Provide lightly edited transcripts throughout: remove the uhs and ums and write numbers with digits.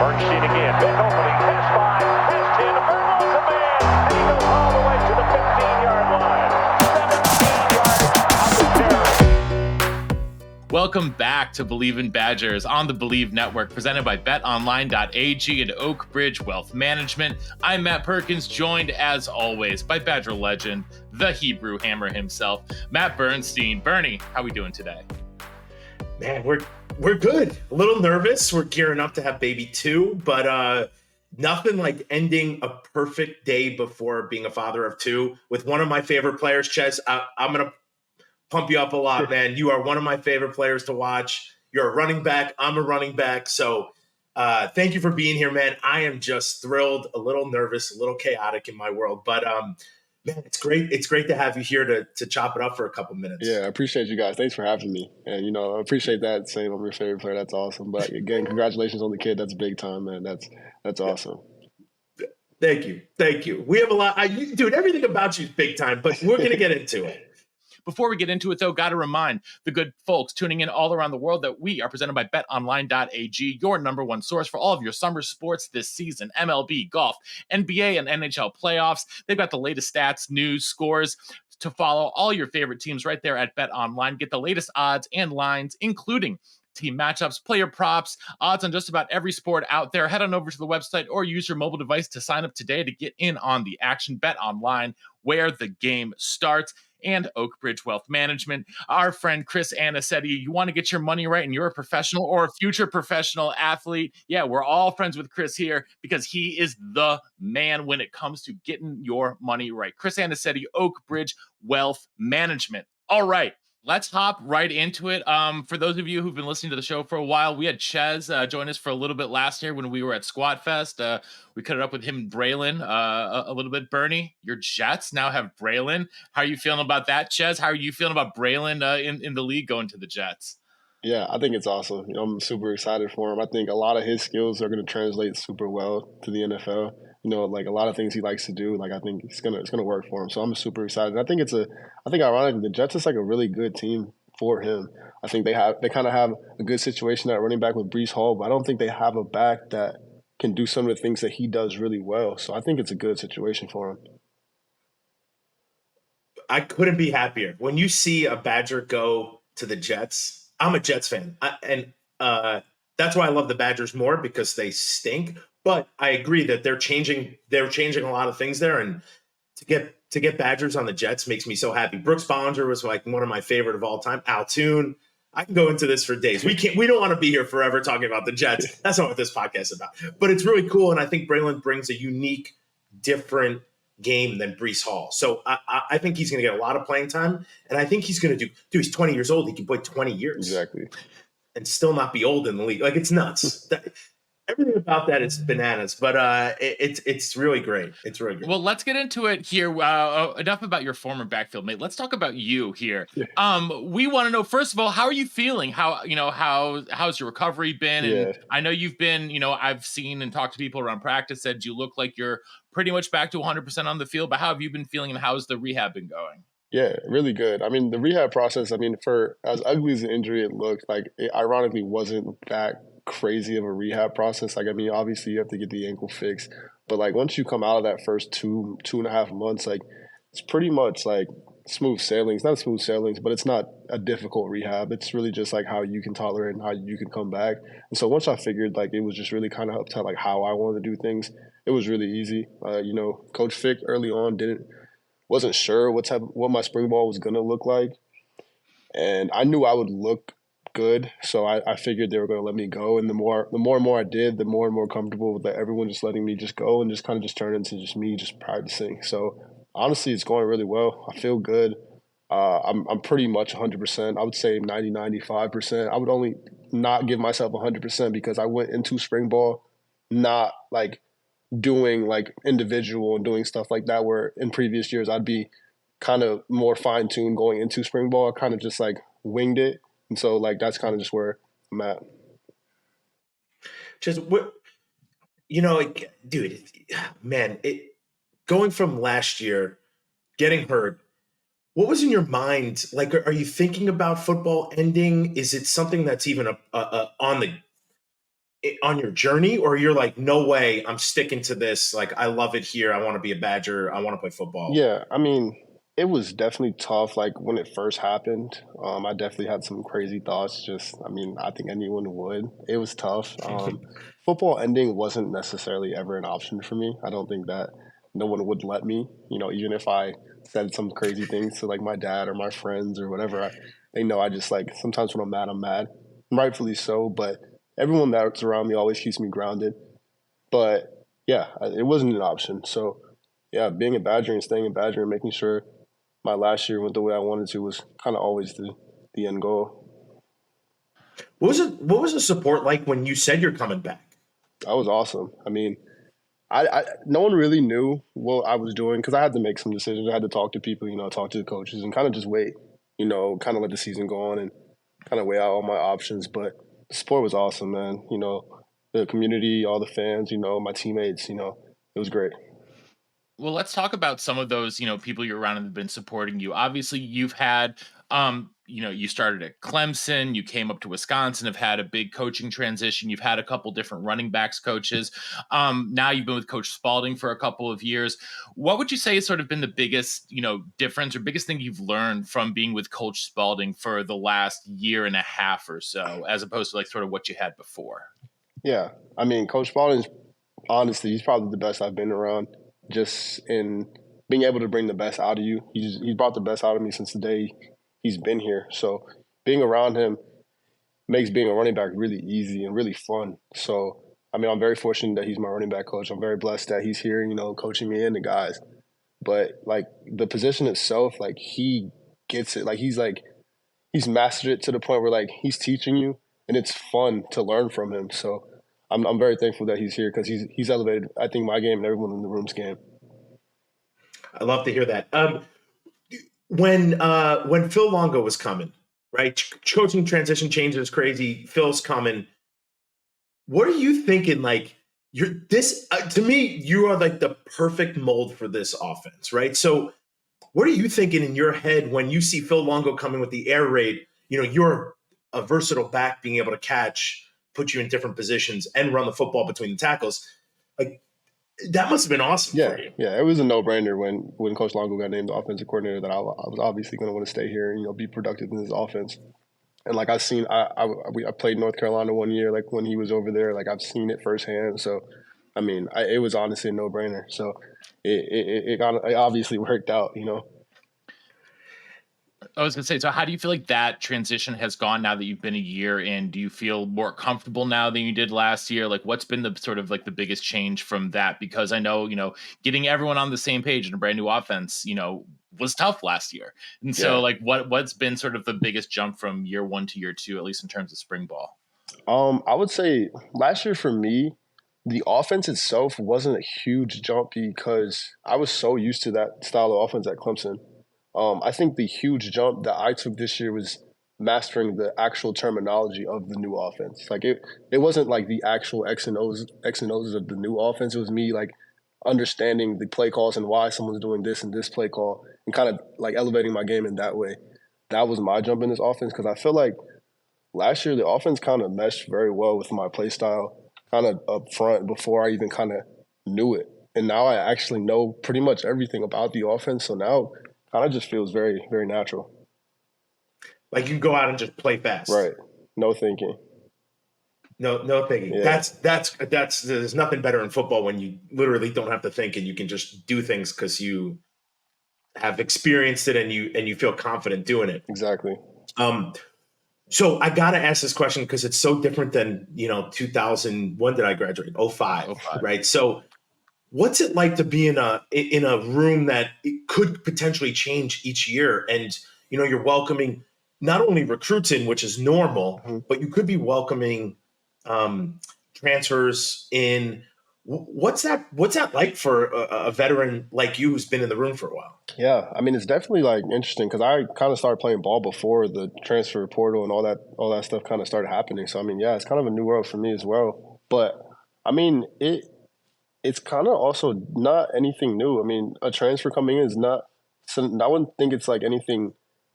Bernstein again. Big opening. Pass 5. Pass 10. Vermont's a man. And he goes all the way to the 15-yard line. 17 yards of the carry. Welcome back to Believe in Badgers on the Believe Network, presented by betonline.ag and Oak Ridge Wealth Management. I'm Matt Perkins, joined as always by Badger legend, the Hebrew Hammer himself, Matt Bernstein. Bernie, how we doing today? Man, we're good. A little nervous. We're gearing up to have baby 2, but nothing like ending a perfect day before being a father of 2 with one of my favorite players, Ches. I'm going to pump you up a lot, man. You are one of my favorite players to watch. You're a running back. I'm a running back. So thank you for being here, man. I am just thrilled, a little nervous, a little chaotic in my world, but man, it's great. It's great to have you here to chop it up for a couple minutes. Yeah, I appreciate you guys. Thanks for having me. And, I appreciate that saying I'm your favorite player. That's awesome. But again, congratulations on the kid. That's big time, man. That's awesome. Thank you. We have a lot. Dude, everything about you is big time, but we're going to get into it. Before we get into it, though, got to remind the good folks tuning in all around the world that we are presented by betonline.ag, your number one source for all of your summer sports this season. MLB, golf, NBA, and NHL playoffs. They've got the latest stats, news, scores to follow all your favorite teams right there at BetOnline. Get the latest odds and lines, including team matchups, player props, odds on just about every sport out there. Head on over to the website or use your mobile device to sign up today to get in on the action. BetOnline, where the game starts. And Oak Ridge Wealth Management. Our friend Chris Anicetti, you want to get your money right and you're a professional or a future professional athlete. Yeah, we're all friends with Chris here because he is the man when it comes to getting your money right. Chris Anicetti, Oak Ridge Wealth Management. All right. Let's hop right into it. For those of you who've been listening to the show for a while, we had Ches join us for a little bit last year when we were at Squat Fest. We cut it up with him and Braylon a little bit. Bernie, your Jets now have Braylon. How are you feeling about that, Ches? How are you feeling about Braylon in the league going to the Jets? Yeah, I think it's awesome. I'm super excited for him. I think a lot of his skills are going to translate super well to the NFL. Like a lot of things he likes to do, like I think it's gonna work for him. So I'm super excited. I think ironically the Jets is like a really good team for him. I think they kind of have a good situation at running back with Breece Hall, but I don't think they have a back that can do some of the things that he does really well. So I think it's a good situation for him. I couldn't be happier. When you see a Badger go to the Jets, I'm a Jets fan. That's why I love the Badgers more, because they stink. But I agree that they're changing a lot of things there, and to get Badgers on the Jets makes me so happy. Brooks Bollinger was like one of my favorite of all time. Altoon. I can go into this for days. We don't want to be here forever talking about the Jets. That's not what this podcast is about. But it's really cool, and I think Braylon brings a unique, different game than Breece Hall. So I think he's going to get a lot of playing time, and I think he's going to he's 20 years old. He can play 20 years. Exactly. And still not be old in the league. Like, it's nuts. Everything about that is bananas, but it's really great. It's really good. Well, let's get into it here. Enough about your former backfield mate. Let's talk about you here. We want to know, first of all, how are you feeling? How's your recovery been? And Yeah. I know you've been, I've seen and talked to people around practice, said you look like you're pretty much back to 100% on the field, but how have you been feeling and how's the rehab been going? Yeah, really good. I mean, the rehab process, for as ugly as the injury it looked, like it ironically wasn't that crazy of a rehab process. Obviously you have to get the ankle fixed, but like once you come out of that first two and a half months, like it's pretty much like smooth sailings. Not smooth sailings, but it's not a difficult rehab. It's really just like how you can tolerate and how you can come back. And so once I figured like it was just really kind of up to like how I wanted to do things, it was really easy. Coach Fick early on wasn't sure what my spring ball was gonna look like, and I knew I would look good, so I figured they were going to let me go. And the more and more I did, the more and more comfortable with everyone just letting me just go and just kind of just turn into just me just practicing. So honestly, it's going really well. I feel good. I'm pretty much 100%. I would say 95%. I would only not give myself 100% because I went into spring ball not like doing like individual and doing stuff like that, where in previous years I'd be kind of more fine-tuned going into spring ball. I kind of just like winged it. And so, like, that's kind of just where I'm at. Just dude, man, going from last year, getting hurt, what was in your mind? Like, are you thinking about football ending? Is it something that's even on the on your journey, or you're like, no way, I'm sticking to this. Like, I love it here. I want to be a Badger. I want to play football. Yeah, I mean, it was definitely tough. Like when it first happened, I definitely had some crazy thoughts. Just, I mean, I think anyone would. It was tough. Football ending wasn't necessarily ever an option for me. I don't think that no one would let me. Even if I said some crazy things to like my dad or my friends or whatever, they know I just like sometimes when I'm mad, I'm mad, rightfully so. But everyone that's around me always keeps me grounded. But yeah, it wasn't an option. So yeah, being a Badger and staying a Badger and making sure my last year went the way I wanted to was kind of always the end goal. What was the support like when you said you're coming back? That was awesome. I mean, I no one really knew what I was doing because I had to make some decisions. I had to talk to people, talk to the coaches and kind of just wait, kind of let the season go on and kind of weigh out all my options. But the sport was awesome, man. The community, all the fans, my teammates, it was great. Well, let's talk about some of those, people you're around and have been supporting you. Obviously, you've had, you started at Clemson, you came up to Wisconsin, have had a big coaching transition. You've had a couple different running backs coaches. Now you've been with Coach Spalding for a couple of years. What would you say has sort of been the biggest, difference or biggest thing you've learned from being with Coach Spalding for the last year and a half or so, as opposed to like sort of what you had before? Yeah, I mean, Coach Spalding's honestly, he's probably the best I've been around. Just in being able to bring the best out of you. He's brought the best out of me since the day he's been here. So being around him makes being a running back really easy and really fun. So, I mean, I'm very fortunate that he's my running back coach. I'm very blessed that he's here, coaching me and the guys. But, like, the position itself, like, he gets it. He's mastered it to the point where, like, he's teaching you, and it's fun to learn from him. So I'm very thankful that he's here because he's elevated, I think, my game and everyone in the room's game. I love to hear that. When Phil Longo was coming, right? Coaching transition changes crazy. Phil's coming. What are you thinking? Like, you're this to me, you are like the perfect mold for this offense, right? So, what are you thinking in your head when you see Phil Longo coming with the air raid? You're a versatile back, being able to catch, put you in different positions, and run the football between the tackles. Like, that must have been awesome for you. Yeah, it was a no-brainer when Coach Longo got named the offensive coordinator that I was obviously going to want to stay here and be productive in this offense. And like I've seen, I played North Carolina 1 year, like when he was over there, like I've seen it firsthand. So, I mean, it was honestly a no-brainer. So it obviously worked out, I was going to say, so how do you feel like that transition has gone now that you've been a year in? Do you feel more comfortable now than you did last year? Like, what's been the sort of like the biggest change from that? Because I know, getting everyone on the same page in a brand new offense, was tough last year. And so like what's been sort of the biggest jump from year one to year two, at least in terms of spring ball? I would say last year for me, the offense itself wasn't a huge jump because I was so used to that style of offense at Clemson. I think the huge jump that I took this year was mastering the actual terminology of the new offense. Like it wasn't like the actual X and O's of the new offense. It was me like understanding the play calls and why someone's doing this and this play call and kind of like elevating my game in that way. That was my jump in this offense because I feel like last year the offense kind of meshed very well with my play style kind of up front before I even kind of knew it. And now I actually know pretty much everything about the offense. So now kind of just feels very, very natural. Like you can go out and just play fast. Right. No thinking. No thinking. Yeah. That's there's nothing better in football when you literally don't have to think and you can just do things because you have experienced it and you feel confident doing it. Exactly. So I gotta ask this question because it's so different than 2000. When did I graduate? 05. Right. So what's it like to be in a room that it could potentially change each year? And, you're welcoming not only recruits in, which is normal, but you could be welcoming transfers in. What's that like for a veteran like you who's been in the room for a while? Yeah, I mean, it's definitely like interesting because I kind of started playing ball before the transfer portal and all that stuff kind of started happening. So, I mean, yeah, it's kind of a new world for me as well. But, I mean, it's kind of also not anything new. I mean, a transfer coming in is not – so I wouldn't think it's like anything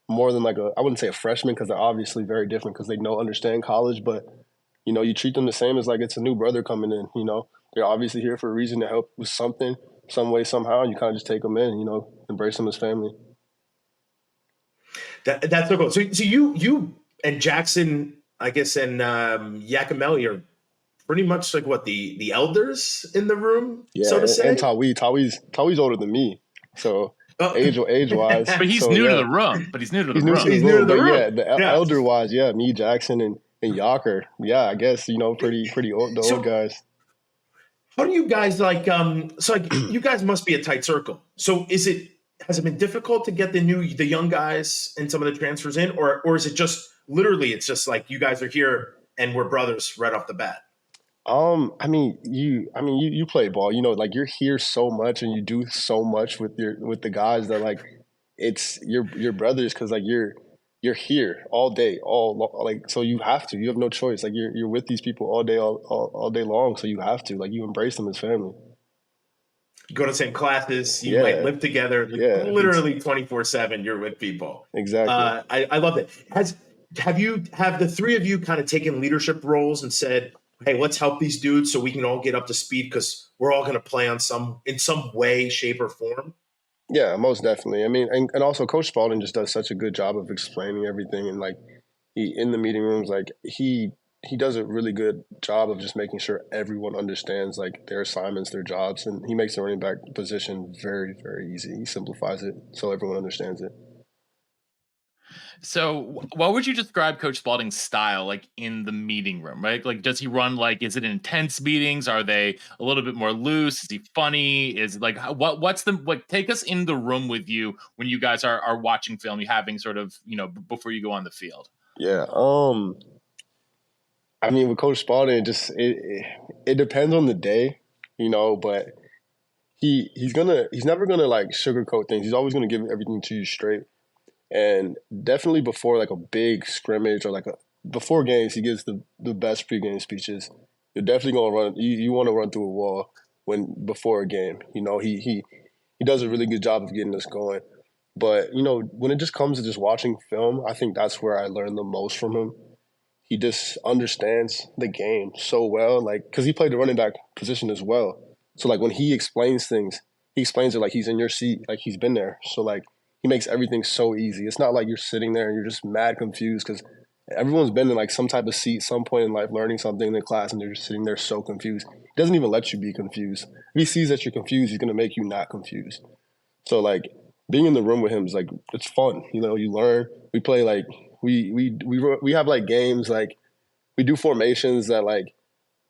more than like I wouldn't say a freshman because they're obviously very different because they understand college. But, you know, you treat them the same as like it's a new brother coming in. You know, they're obviously here for a reason to help with something, some way, somehow, and you kind of just take them in. You know, embrace them as family. That's so cool. So you and Jackson, I guess, and Yakimelli are pretty much like what the elders in the room, Yeah, so to say. and Tawi's older than me, so age wise. But he's so, new yeah. to the room. But he's new to the He's new room. to the He's room, new to the but room. yeah, the Yeah. elder wise, yeah, me, Jackson, and Yaker, yeah, I guess, you know, pretty old, the So- old guys. How do you guys like? So like, you guys must be a tight circle. So has it been difficult to get the young guys and some of the transfers in, or is it just literally it's just like you guys are here and we're brothers right off the bat? I mean, you play ball, you know, like you're here so much and you do so much with the guys that like it's your brothers because like you're here all day, like so you have to. You have no choice. Like you're with these people all day, all day long. So you have to like you embrace them as family. You go to the same classes, you Yeah. might live together, like, Yeah. literally 24/7. You're with people. Exactly. I love it. Have the three of you kind of taken leadership roles and said, "Hey, let's help these dudes so we can all get up to speed because we're all going to play in some way, shape, or form"? Yeah, most definitely. I mean, and also Coach Spalding just does such a good job of explaining everything, and like he in the meeting rooms, like he does a really good job of just making sure everyone understands like their assignments, their jobs, and he makes the running back position very, very easy. He simplifies it so everyone understands it. So, what would you describe Coach Spalding's style like in the meeting room, right? Like, does he run like, is it intense meetings? Are they a little bit more loose? Is he funny? Is it like, what's the, like, take us in the room with you when you guys are watching film, you having sort of, you know, before you go on the field? Yeah. I mean, with Coach Spalding, it depends on the day, you know, but he's never gonna like sugarcoat things. He's always gonna give everything to you straight. And definitely before like a big scrimmage or before games, he gives the best pregame speeches. You're definitely gonna run. You want to run through a wall before a game. You know he does a really good job of getting us going. But you know when it just comes to just watching film, I think that's where I learned the most from him. He just understands the game so well, like because he played the running back position as well. So like when he explains things, he explains it like he's in your seat, like he's been there. So like he makes everything so easy. It's not like you're sitting there and you're just mad confused because everyone's been in like some type of seat, some point in life, learning something in the class, and they're just sitting there so confused. He doesn't even let you be confused. If he sees that you're confused, he's gonna make you not confused. So like being in the room with him is like it's fun. You know, you learn. We play like we have like games like we do formations that like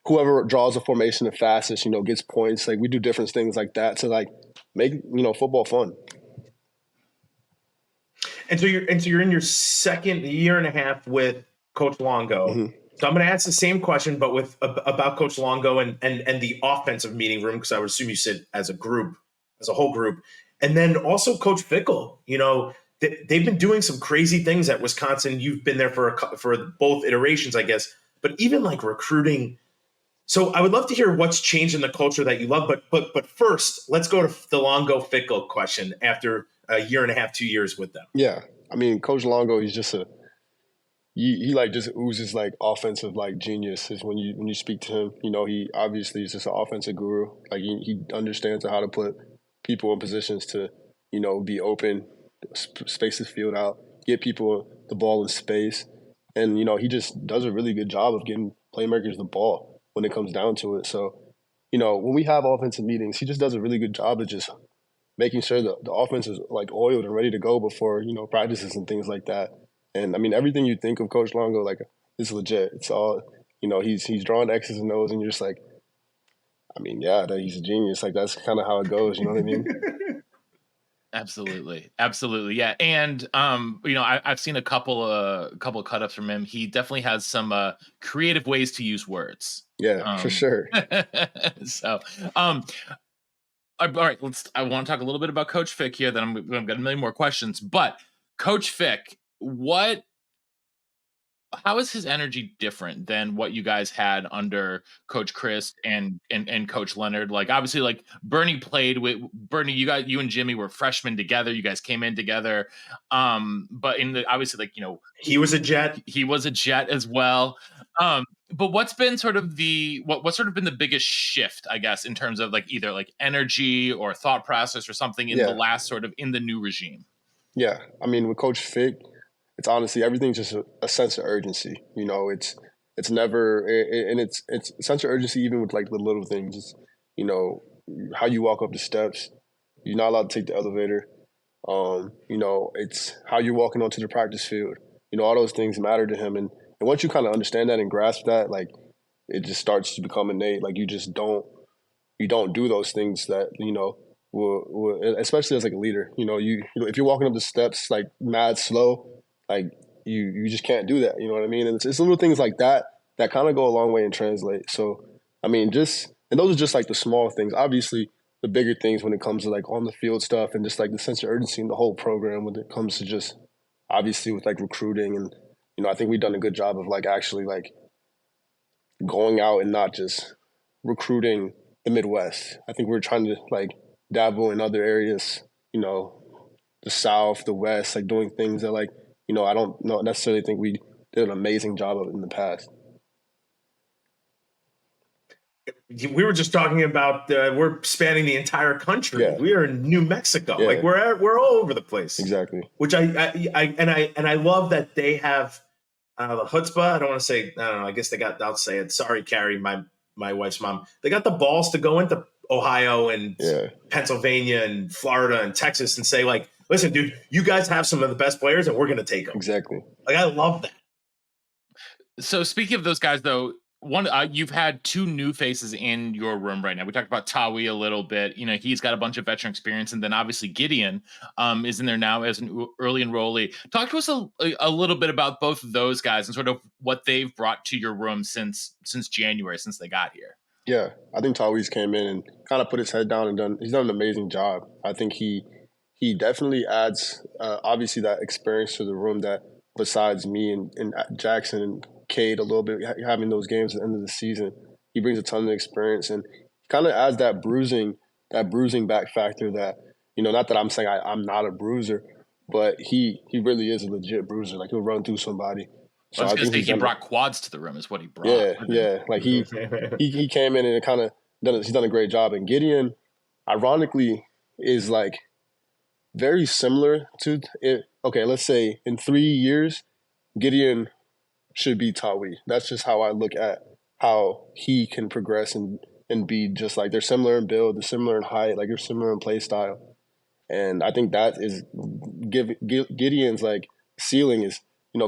whoever draws a formation the fastest, you know, gets points. Like we do different things like that to like make football fun. And so you're in your second year and a half with Coach Longo. Mm-hmm. So I'm going to ask the same question, but about Coach Longo and the offensive meeting room, because I would assume you sit as a whole group, and then also Coach Fickle. You know, they've been doing some crazy things at Wisconsin. You've been there for both iterations, I guess, but even like recruiting. So I would love to hear what's changed in the culture that you love. But first, let's go to the Longo Fickle question after a year and a half, 2 years with them. Yeah, I mean, Coach Longo, he's just he like just oozes like offensive like genius. Is when you speak to him, you know, he obviously is just an offensive guru. Like he understands how to put people in positions to, you know, be open, space the field out, get people the ball in space, and you know he just does a really good job of getting playmakers the ball when it comes down to it. So, you know, when we have offensive meetings, he just does a really good job of just making sure the offense is like oiled and ready to go before, you know, practices and things like that. And I mean, everything you think of Coach Longo, like, is legit. It's all, you know, he's drawing X's and O's, and you're just like, I mean, yeah, he's a genius. Like, that's kind of how it goes. You know what I mean? Absolutely, yeah. And you know, I've seen a couple cut-ups from him. He definitely has some creative ways to use words. Yeah, for sure. So, all right, I want to talk a little bit about Coach Fick here. Then I've got a million more questions. But Coach Fick, how is his energy different than what you guys had under Coach Chris and Coach Leonard? Like, obviously, like Bernie played with Bernie. You and Jimmy were freshmen together. You guys came in together. But obviously, like, you know, he was a Jet. He was a Jet as well. But what's been sort of what's sort of been the biggest shift, I guess, in terms of like either like energy or thought process or something in the last sort of in the new regime? Yeah, I mean, with Coach Fick, it's honestly everything's just a sense of urgency. You know, it's never and it's a sense of urgency even with like the little things. It's, you know, how you walk up the steps. You're not allowed to take the elevator. You know, it's how you're walking onto the practice field. You know, all those things matter to him, and once you kind of understand that and grasp that, like it just starts to become innate. Like you don't do those things that will especially as like a leader. You know, if you're walking up the steps like mad slow, like you just can't do that. You know what I mean? And it's little things like that that kind of go a long way and translate. So I mean, and those are just like the small things. Obviously, the bigger things when it comes to like on the field stuff and just like the sense of urgency in the whole program when it comes to just obviously with like recruiting and I think we've done a good job of like actually like going out and not just recruiting the Midwest. I think we're trying to like dabble in other areas, the South, the West, like doing things that like, I don't necessarily think we did an amazing job of in the past. We were just talking about we're spanning the entire country. Yeah. We are in New Mexico. Yeah. Like we're all over the place. Exactly. Which I love that they have the chutzpah. I don't want to say, I don't know. I guess I'll say it. Sorry, Carrie, my wife's mom. They got the balls to go into Ohio and Pennsylvania and Florida and Texas and say like, listen, dude, you guys have some of the best players and we're going to take them. Exactly. Like, I love that. So speaking of those guys, though, you've had two new faces in your room right now. We talked about Tawi a little bit. He's got a bunch of veteran experience, and then obviously Gideon is in there now as an early enrollee. Talk to us a little bit about both of those guys and sort of what they've brought to your room since January, since they got here. Yeah, I think Tawi's came in and kind of put his head down and he's done an amazing job. I think he definitely adds obviously that experience to the room that besides me and Jackson and Cade a little bit, having those games at the end of the season, he brings a ton of experience and kind of adds that bruising back factor that, not that I'm saying I'm not a bruiser, but he really is a legit bruiser. Like he'll run through somebody. So I was going to say he brought quads to the room is what he brought. Yeah. Like he came in and kind of he's done a great job. And Gideon, ironically, is like very similar to it. Okay, let's say in 3 years, Gideon should be Tawi. That's just how I look at how he can progress and be just like they're similar in build, they're similar in height, like they're similar in play style. And I think that is Gideon's like ceiling is,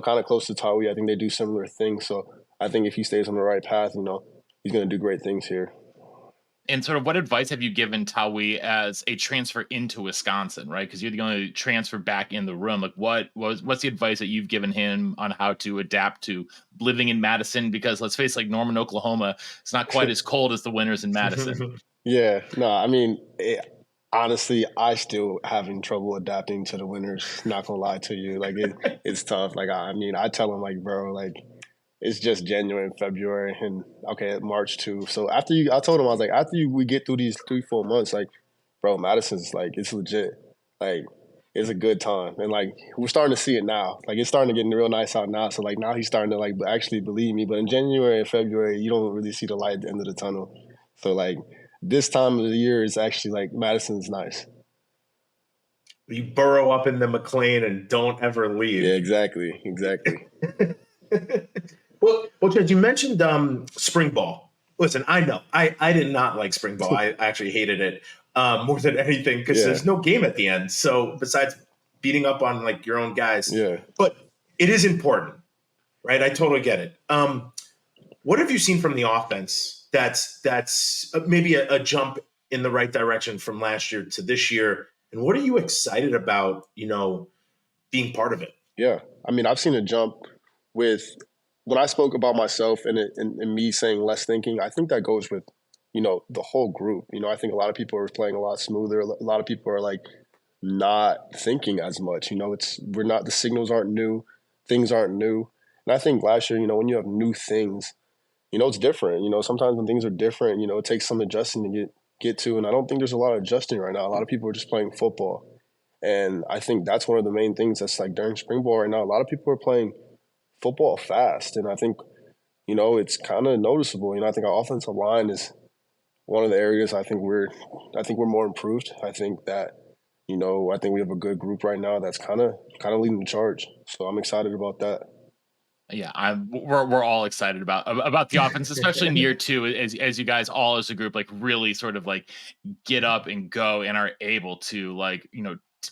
kind of close to Tawi. I think they do similar things. So I think if he stays on the right path, he's going to do great things here. And sort of what advice have you given Tawi as a transfer into Wisconsin, right? Because you're the only transfer back in the room. Like what's the advice that you've given him on how to adapt to living in Madison? Because let's face it, like Norman, Oklahoma, it's not quite as cold as the winters in Madison. Yeah, no, I mean, honestly, I still having trouble adapting to the winters. Not gonna lie to you, like it's tough. Like I tell him like, bro, like it's just January and February and March too. So I told him I was like, after we get through these 3-4 months, like, bro, Madison's like it's legit. Like it's a good time, and like we're starting to see it now. Like it's starting to get real nice out now. So like now he's starting to like actually believe me. But in January and February, you don't really see the light at the end of the tunnel. So like this time of the year is actually like Madison's nice. You burrow up in the McLean and don't ever leave. Yeah, exactly. Well, Chad, you mentioned spring ball. Listen, I know I did not like spring ball. I actually hated it more than anything because there's no game at the end. So besides beating up on like your own guys, but it is important, right? I totally get it. What have you seen from the offense that's maybe a jump in the right direction from last year to this year? And what are you excited about, being part of it? Yeah. I mean, I've seen a jump with when I spoke about myself and me saying less thinking. I think that goes with, the whole group. I think a lot of people are playing a lot smoother. A lot of people are like not thinking as much. The signals aren't new. Things aren't new. And I think last year, when you have new things, it's different. Sometimes when things are different, it takes some adjusting to get to. And I don't think there's a lot of adjusting right now. A lot of people are just playing football. And I think that's one of the main things that's like during spring ball right now. A lot of people are playing football fast. And I think, it's kind of noticeable. I think our offensive line is one of the areas I think we're more improved. I think that, I think we have a good group right now that's kind of leading the charge. So I'm excited about that. Yeah, we're all excited about the offense, especially in year two, as you guys all as a group like really sort of like get up and go and are able to like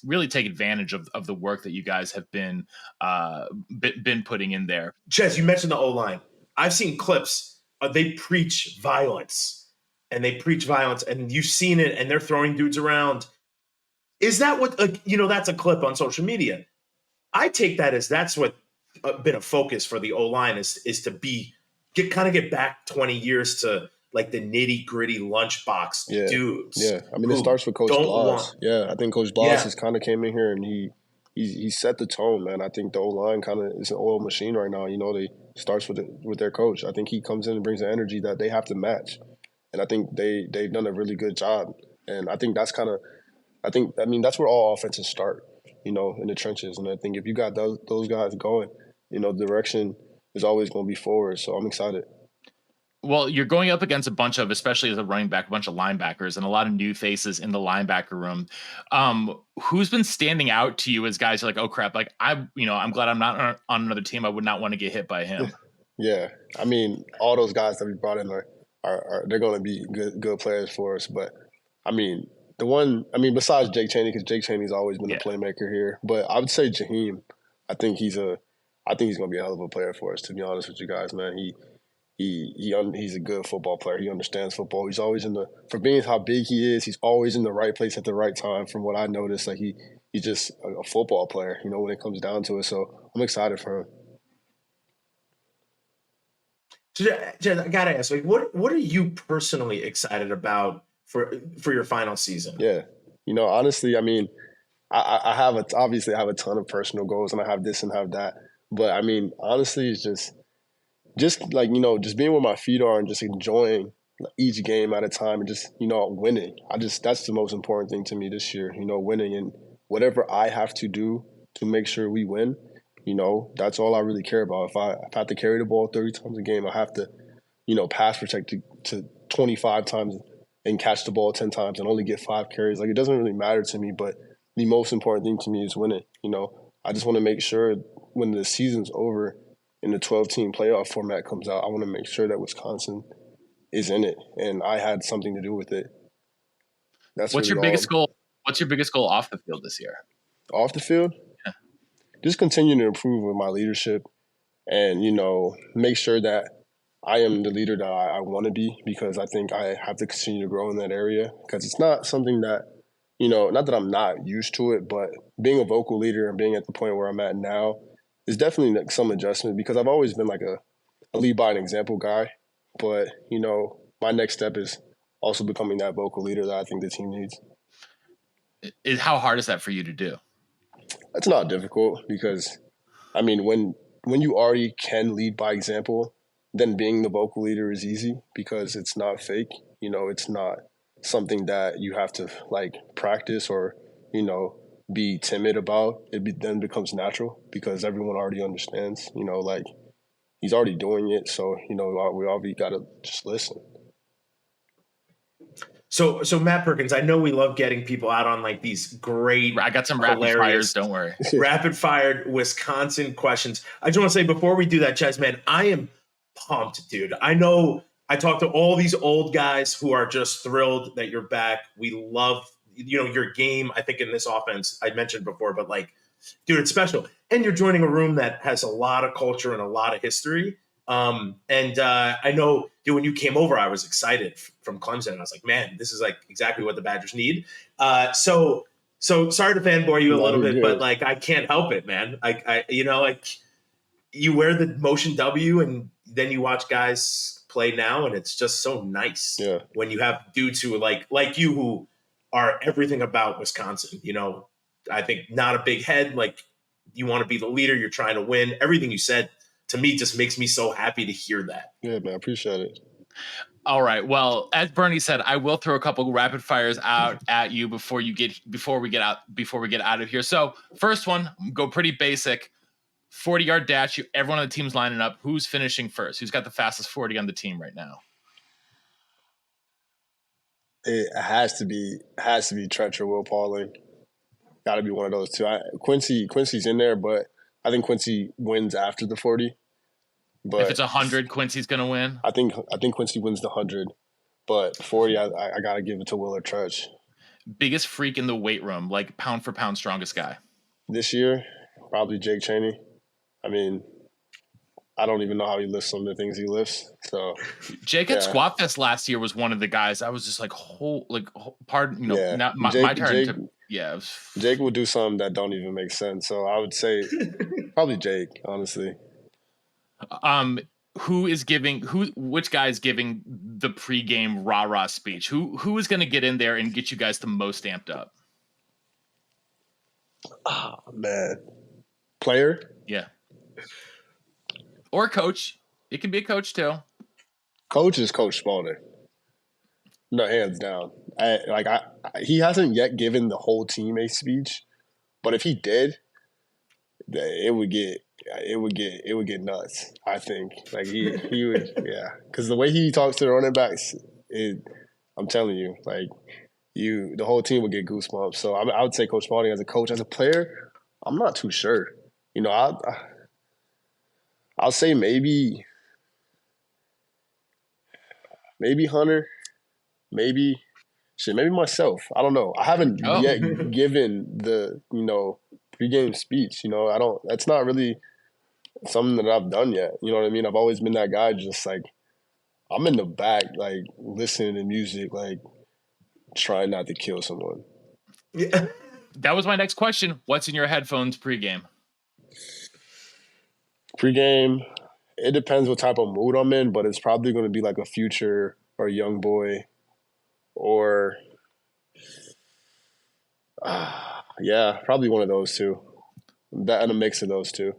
really take advantage of the work that you guys have been putting in there. Ches, you mentioned the O-line. I've seen clips. They preach violence, and you've seen it, and they're throwing dudes around. Is that what that's a clip on social media? I take that as that's what been a focus for the O-line is to get back 20 years to like the nitty gritty lunchbox dudes. Yeah, I mean it starts with Coach Blas. I think Coach Blas has kind of came in here and he set the tone, man. I think the O-line kind of is an oil machine right now. They starts with their coach. I think he comes in and brings an energy that they have to match, and I think they've done a really good job. And I think that's that's where all offenses start, in the trenches. And I think if you got those guys going, the direction is always going to be forward. So I'm excited. Well, you're going up against especially as a running back, a bunch of linebackers and a lot of new faces in the linebacker room. Who's been standing out to you as guys are like, oh crap, like I'm glad I'm not on another team. I would not want to get hit by him. Yeah. I mean, all those guys that we brought in are they're going to be good players for us. But I mean, besides Jake Chaney, because Jake Chaney's always been a playmaker here, but I would say Jaheim. I think he's going to be a hell of a player for us, to be honest with you guys, man. He's a good football player. He understands football. He's always for being how big he is, he's always in the right place at the right time. From what I noticed, like he's just a football player, when it comes down to it. So I'm excited for him. Jen, I gotta ask, like, what are you personally excited about for your final season? Yeah, honestly, I mean, I have a ton of personal goals, and I have this and have that. But I mean, honestly, it's just like just being where my feet are and just enjoying each game at a time and just winning. That's the most important thing to me this year. Winning, and whatever I have to do to make sure we win. That's all I really care about. If I have to carry the ball 30 times a game, I have to, pass protect to 25 times and catch the ball 10 times and only get 5 carries. Like, it doesn't really matter to me, but the most important thing to me is winning. I just want to make sure when the season's over and the 12-team playoff format comes out, I want to make sure that Wisconsin is in it, and I had something to do with it. What's your biggest goal? What's your biggest goal off the field this year? Off the field? Yeah. Just continue to improve with my leadership and, make sure that I am the leader that I want to be, because I think I have to continue to grow in that area, because it's not something that, not that I'm not used to it, but being a vocal leader and being at the point where I'm at now is definitely like some adjustment, because I've always been like a lead by an example guy. But, my next step is also becoming that vocal leader that I think the team needs. How hard is that for you to do? It's not difficult, because, I mean, when you already can lead by example, then being the vocal leader is easy, because it's not fake. It's not something that you have to like practice or, be timid about. Then becomes natural, because everyone already understands, like he's already doing it. So, we already got to just listen. So Matt Perkins, I know we love getting people out on like these great. I got some rapid fires. Don't worry. Rapid fired Wisconsin questions. I just want to say before we do that, Ches, man, I am pumped, dude. I know I talked to all these old guys who are just thrilled that you're back. We love, your game. I think in this offense, I mentioned before, but like, dude, it's special. And you're joining a room that has a lot of culture and a lot of history. I know, dude, when you came over, I was excited from Clemson. I was like, man, this is like exactly what the Badgers need. So sorry to fanboy you a little bit, but like, I can't help it, man. I you wear the motion W and then you watch guys play now, and it's just so nice when you have dudes who are like you, who are everything about Wisconsin. I think not a big head, like you want to be the leader, you're trying to win. Everything you said to me just makes me so happy to hear that. Yeah, man, I appreciate it. All right. Well, as Bernie said, I will throw a couple rapid fires out at you before we get out of here. So first one, go pretty basic. 40-yard dash. Everyone on the team's lining up. Who's finishing first? Who's got the fastest 40 on the team right now? It has to be Tretch or Will Pauling. Got to be one of those two. Quincy's in there, but I think Quincy wins after the 40. But if it's 100, Quincy's going to win. I think Quincy wins the 100, but 40, I got to give it to Will or Tretch. Biggest freak in the weight room, like pound for pound strongest guy this year, probably Jake Chaney. I mean, I don't even know how he lifts some of the things he lifts. So Jake at Squat Fest last year was one of the guys I was just like, pardon, not my turn. Jake will do something that don't even make sense. So I would say probably Jake, honestly. Which guy is giving the pregame rah-rah speech? Who is going to get in there and get you guys the most amped up? Oh, man. Player? Yeah. Or coach. It can be a coach too. Coach is Coach Spalding. No, hands down. He hasn't yet given the whole team a speech, but if he did, it would get nuts. I think he would, yeah. Because the way he talks to the running backs, I'm telling you, the whole team would get goosebumps. So I would say Coach Spalding as a coach. As a player, I'm not too sure. I'll say maybe Hunter, maybe myself. I don't know. I haven't yet given the pregame speech. That's not really something that I've done yet. You know what I mean? I've always been that guy, just I'm in the back, listening to music, trying not to kill someone. Yeah. That was my next question. What's in your headphones pregame? Pregame, it depends what type of mood I'm in, but it's probably going to be like a Future or a Young Boy or probably one of those two. That and a mix of those two.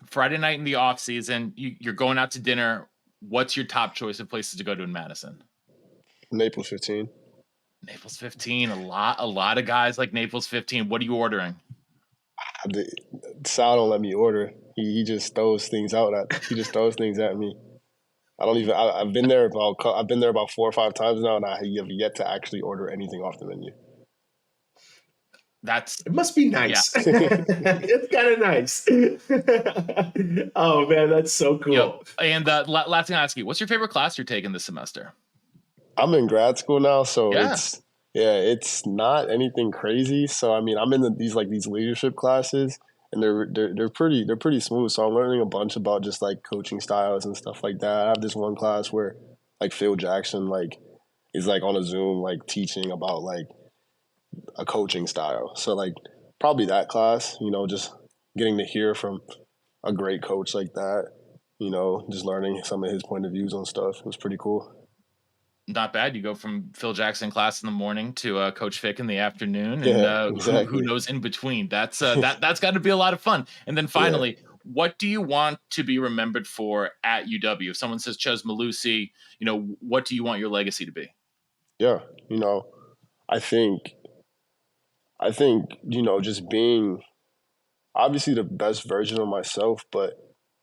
Friday night in the off season, you're going out to dinner. What's your top choice of places to go to in Madison? Naples 15. Naples 15. A lot of guys like Naples 15. What are you ordering? Sal don't let me order. He just throws things out at me. I've been there about 4 or 5 times now, and I have yet to actually order anything off the menu. It must be nice. Yeah. It's kind of nice. Oh man, that's so cool. Yep. And last thing I ask you, what's your favorite class you're taking this semester? I'm in grad school now, so it's not anything crazy. So I mean, I'm in these leadership classes, and they're pretty smooth. So I'm learning a bunch about just coaching styles and stuff like that. I have this one class where Phil Jackson is on a Zoom teaching about a coaching style. So probably that class, just getting to hear from a great coach like that, just learning some of his point of views on stuff. It was pretty cool. Not bad. You go from Phil Jackson class in the morning to Coach Fick in the afternoon, and exactly. who knows in between. That's that's got to be a lot of fun. And then finally, what do you want to be remembered for at UW? If someone says Chez Mellusi, what do you want your legacy to be? Yeah, I think just being obviously the best version of myself, but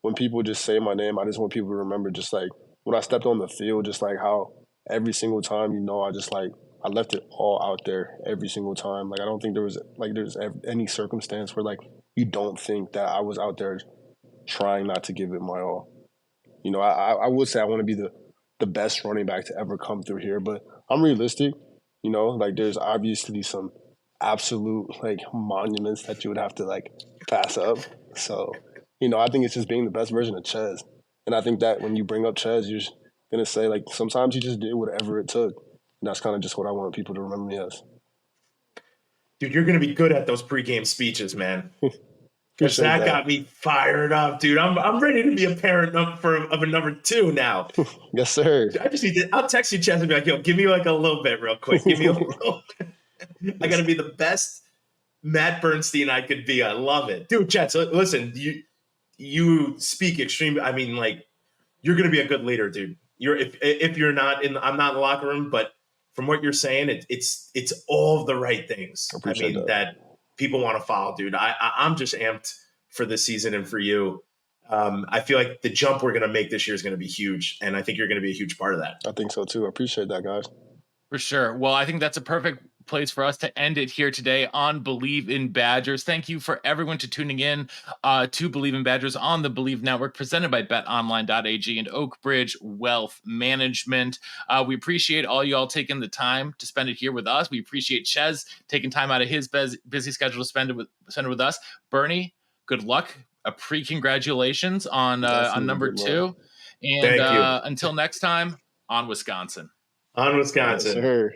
when people just say my name, I just want people to remember just when I stepped on the field, just how every single time, I left it all out there every single time. I don't think there's any circumstance where you don't think that I was out there trying not to give it my all. I would say I want to be the best running back to ever come through here, but I'm realistic. There's obviously some absolute monuments that you would have to pass up. So, I think it's just being the best version of Chez. And I think that when you bring up Chez, you're going to say sometimes he just did whatever it took. And that's kind of just what I want people to remember me as. Dude, you're going to be good at those pregame speeches, man. Because that got me fired up, dude. I'm ready to be a parent of a number 2 now. Yes, sir. I just I'll text you, Chez, and be like, yo, give me a little bit real quick. Give me a little bit. I got to be the best Matt Bernstein I could be. I love it. Dude, Chez, listen, you speak extreme. I mean, you're going to be a good leader, dude. If you're not I'm not in the locker room, but from what you're saying, it's all the right things. I mean, that people want to follow, dude. I'm just amped for this season and for you. I feel like the jump we're going to make this year is going to be huge, and I think you're going to be a huge part of that. I think so too. I appreciate that, guys. For sure. Well, I think that's a perfect place for us to end it here today on Believe in Badgers. Thank you for everyone to tuning in to Believe in Badgers on the Believe Network, presented by betonline.ag and Oak Ridge Wealth Management. We appreciate all y'all taking the time to spend it here with us. We appreciate Chez taking time out of his busy schedule to spend it with us. Bernie, good luck. A pre-congratulations on number 2. And Thank you. Until next time, on Wisconsin. On Wisconsin. Yes, sir.